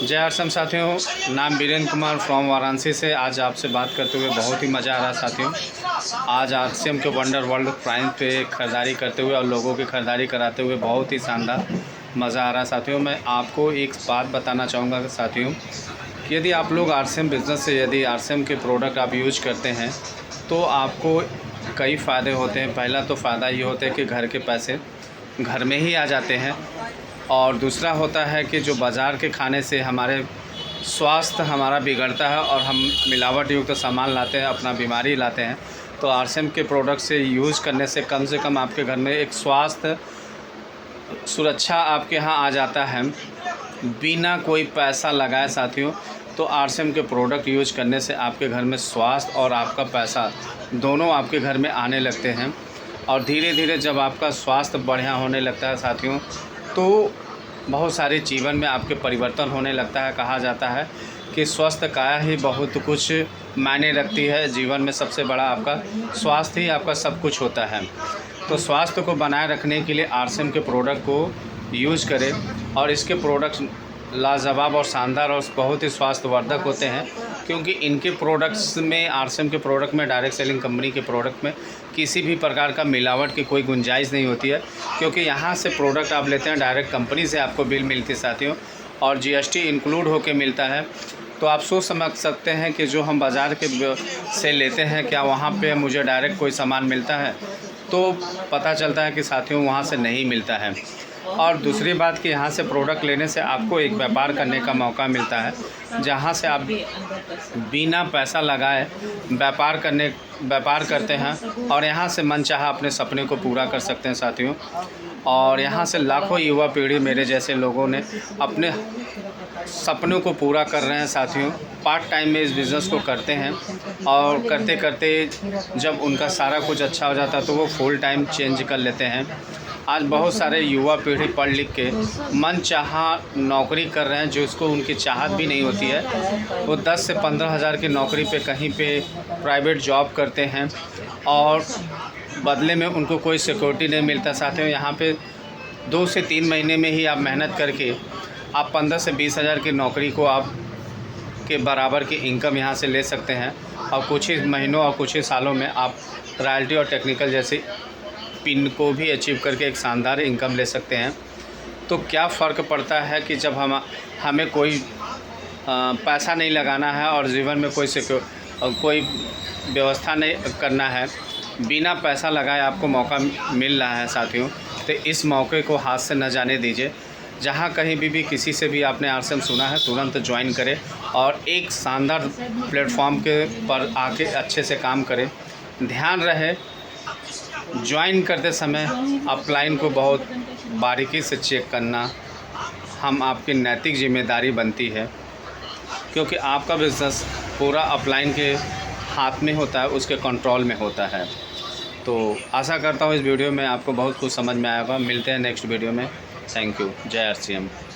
जय आरसीएम साथियों, नाम वीरेंद्र कुमार फ्रॉम वाराणसी से। आज आपसे बात करते हुए बहुत ही मज़ा आ रहा साथियों। आज आरसीएम के वंडर वर्ल्ड प्राइम पे ख़रीदारी करते हुए और लोगों की ख़रीदारी कराते हुए बहुत ही शानदार मज़ा आ रहा साथियों। मैं आपको एक बात बताना चाहूँगा साथियों कि यदि आप लोग आरसीएम बिज़नेस से यदि आरसीएम के प्रोडक्ट आप यूज करते हैं तो आपको कई फ़ायदे होते हैं। पहला तो फ़ायदा ये होता है कि घर के पैसे घर में ही आ जाते हैं, और दूसरा होता है कि जो बाज़ार के खाने से हमारे स्वास्थ्य हमारा बिगड़ता है और हम मिलावट युक्त सामान लाते हैं, अपना बीमारी लाते हैं। तो आरसीएम के प्रोडक्ट से यूज़ करने से कम आपके घर में एक स्वास्थ्य सुरक्षा आपके यहाँ आ जाता है बिना कोई पैसा लगाए साथियों। तो आरसीएम के प्रोडक्ट यूज करने से आपके घर में स्वास्थ्य और आपका पैसा दोनों आपके घर में आने लगते हैं, और धीरे धीरे जब आपका स्वास्थ्य बढ़िया होने लगता है साथियों तो बहुत सारे जीवन में आपके परिवर्तन होने लगता है। कहा जाता है कि स्वस्थ काया ही बहुत कुछ मायने रखती है। जीवन में सबसे बड़ा आपका स्वास्थ्य ही आपका सब कुछ होता है। तो स्वास्थ्य को बनाए रखने के लिए आरसीएम के प्रोडक्ट को यूज़ करें, और इसके प्रोडक्ट्स लाजवाब और शानदार और बहुत ही स्वास्थ्यवर्धक होते हैं, क्योंकि इनके प्रोडक्ट्स में आरसीएम के प्रोडक्ट में डायरेक्ट सेलिंग कंपनी के प्रोडक्ट में किसी भी प्रकार का मिलावट की कोई गुंजाइश नहीं होती है, क्योंकि यहाँ से प्रोडक्ट आप लेते हैं डायरेक्ट कंपनी से आपको बिल मिलती है साथियों, और जीएसटी इंक्लूड होके मिलता है। तो आप सोच समझ सकते हैं कि जो हम बाज़ार के से लेते हैं क्या वहाँ पे मुझे डायरेक्ट कोई सामान मिलता है, तो पता चलता है कि साथियों वहाँ से नहीं मिलता है। और दूसरी बात कि यहाँ से प्रोडक्ट लेने से आपको एक व्यापार करने का मौका मिलता है, जहाँ से आप बिना पैसा लगाए व्यापार करते हैं, और यहाँ से मनचाहा अपने सपने को पूरा कर सकते हैं साथियों। और यहाँ से लाखों युवा पीढ़ी मेरे जैसे लोगों ने अपने सपनों को पूरा कर रहे हैं साथियों। पार्ट टाइम में इस बिज़नेस को करते हैं, और करते करते जब उनका सारा कुछ अच्छा हो जाता है तो वो फुल टाइम चेंज कर लेते हैं। आज बहुत सारे युवा पीढ़ी पढ़ लिख के मनचाहा नौकरी कर रहे हैं, जो इसको उनकी चाहत भी नहीं होती है। वो 10 से 15 हज़ार की नौकरी पे कहीं पे प्राइवेट जॉब करते हैं, और बदले में उनको कोई सिक्योरिटी नहीं मिलता साथियों। यहाँ पे 2 से 3 महीने में ही आप मेहनत करके आप 15 से 20 हज़ार की नौकरी को आप के बराबर की इनकम यहाँ से ले सकते हैं, और कुछ ही महीनों और कुछ ही सालों में आप रॉयल्टी और टेक्निकल जैसी पिन को भी अचीव करके एक शानदार इनकम ले सकते हैं। तो क्या फ़र्क पड़ता है कि जब हमें कोई पैसा नहीं लगाना है और जीवन में कोई व्यवस्था नहीं करना है, बिना पैसा लगाए आपको मौका मिल रहा है साथियों। तो इस मौके को हाथ से न जाने दीजिए। जहाँ कहीं भी किसी से भी आपने आरसीएम सुना है, तुरंत ज्वाइन करें और एक शानदार प्लेटफॉर्म के पर आके अच्छे से काम करें। ध्यान रहे ज्वाइन करते समय अपलाइन को बहुत बारीकी से चेक करना हम आपकी नैतिक जिम्मेदारी बनती है, क्योंकि आपका बिज़नेस पूरा अपलाइन के हाथ में होता है, उसके कंट्रोल में होता है। तो आशा करता हूँ इस वीडियो में आपको बहुत कुछ समझ में आएगा। मिलते हैं नेक्स्ट वीडियो में। Thank you. जय आरसीएम।